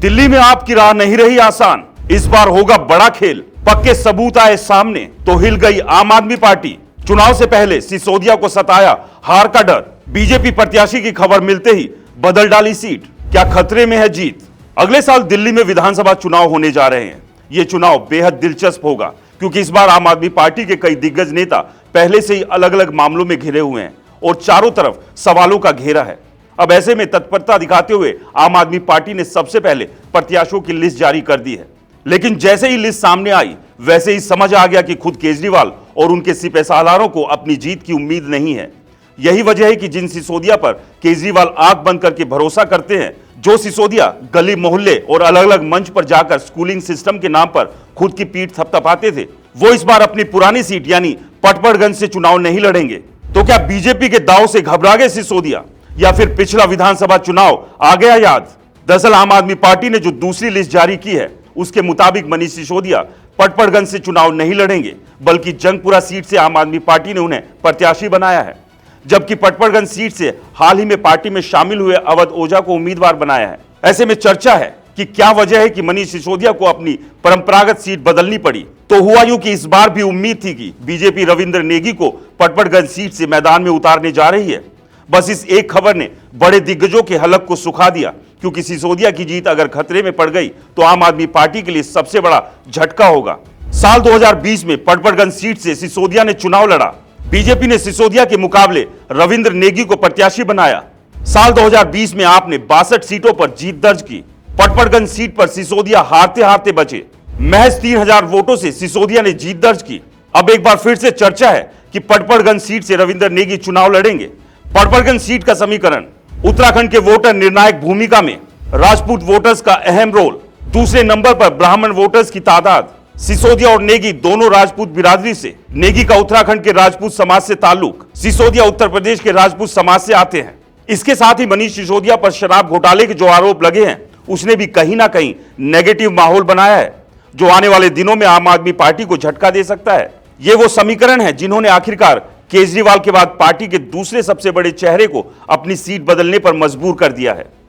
दिल्ली में आपकी राह नहीं रही आसान, इस बार होगा बड़ा खेल। पक्के सबूत आए सामने तो हिल गई आम आदमी पार्टी। चुनाव से पहले सिसोदिया को सताया हार का डर। बीजेपी प्रत्याशी की खबर मिलते ही बदल डाली सीट। क्या खतरे में है जीत? अगले साल दिल्ली में विधानसभा चुनाव होने जा रहे हैं। ये चुनाव बेहद दिलचस्प होगा क्योंकि इस बार आम आदमी पार्टी के कई दिग्गज नेता पहले से ही अलग अलग मामलों में घिरे हुए हैं और चारों तरफ सवालों का घेरा है। अब ऐसे में तत्परता दिखाते हुए आम आदमी पार्टी ने सबसे पहले प्रत्याशियों की लिस्ट जारी कर दी है। लेकिन जैसे ही लिस्ट सामने आई वैसे ही समझ आ गया कि खुद केजरीवाल और उनके सिपहसालारों को अपनी जीत की उम्मीद नहीं है। यही वजह है कि जिन सिसोदिया पर केजरीवाल आंख बंद करके भरोसा करते हैं, जो सिसोदिया गली मोहल्ले और अलग अलग मंच पर जाकर स्कूलिंग सिस्टम के नाम पर खुद की पीठ थपथपाते थे, वो इस बार अपनी पुरानी सीट यानी पटपड़गंज से चुनाव नहीं लड़ेंगे। तो क्या बीजेपी के दांव से घबरा गए सिसोदिया या फिर पिछला विधानसभा चुनाव आ गया याद? दरअसल आम आदमी पार्टी ने जो दूसरी लिस्ट जारी की है उसके मुताबिक मनीष सिसोदिया पटपड़गंज से चुनाव नहीं लड़ेंगे, बल्कि जंगपुरा सीट से आम आदमी पार्टी ने उन्हें प्रत्याशी बनाया है। जबकि पटपड़गंज सीट से हाल ही में पार्टी में शामिल हुए अवध ओझा को उम्मीदवार बनाया है। ऐसे में चर्चा है कि क्या वजह है कि मनीष सिसोदिया को अपनी परंपरागत सीट बदलनी पड़ी। तो हुआ यूं कि इस बार भी उम्मीद थी कि बीजेपी रविंद्र नेगी को पटपड़गंज सीट से मैदान में उतारने जा रही है। बस इस एक खबर ने बड़े दिग्गजों के हलक को सुखा दिया, क्योंकि सिसोदिया की जीत अगर खतरे में पड़ गई तो आम आदमी पार्टी के लिए सबसे बड़ा झटका होगा। साल 2020 में पटपड़गंज सीट से सिसोदिया ने चुनाव लड़ा। बीजेपी ने सिसोदिया के मुकाबले रविंद्र नेगी को प्रत्याशी बनाया। साल 2020 में आपने 62 सीटों पर जीत दर्ज की। पटपड़गंज सीट पर सिसोदिया हारते हारते बचे। महज 3000 वोटों से सिसोदिया ने जीत दर्ज की। अब एक बार फिर से चर्चा है कि पटपड़गंज सीट से रविंद्र नेगी चुनाव लड़ेंगे। पटपड़गंज सीट का समीकरण, उत्तराखंड के वोटर निर्णायक भूमिका में, राजपूत वोटर्स का अहम रोल, दूसरे नंबर पर ब्राह्मण वोटर्स की तादाद। सिसोदिया और नेगी दोनों राजपूत बिरादरी से। नेगी का उत्तराखंड के राजपूत समाज से ताल्लुक, सिसोदिया उत्तर प्रदेश के राजपूत समाज से आते हैं। इसके साथ ही मनीष सिसोदिया पर शराब घोटाले के जो आरोप लगे हैं उसने भी कहीं ना कहीं नेगेटिव माहौल बनाया है, जो आने वाले दिनों में आम आदमी पार्टी को झटका दे सकता है। ये वो समीकरण है जिन्होंने आखिरकार केजरीवाल के बाद पार्टी के दूसरे सबसे बड़े चेहरे को अपनी सीट बदलने पर मजबूर कर दिया है।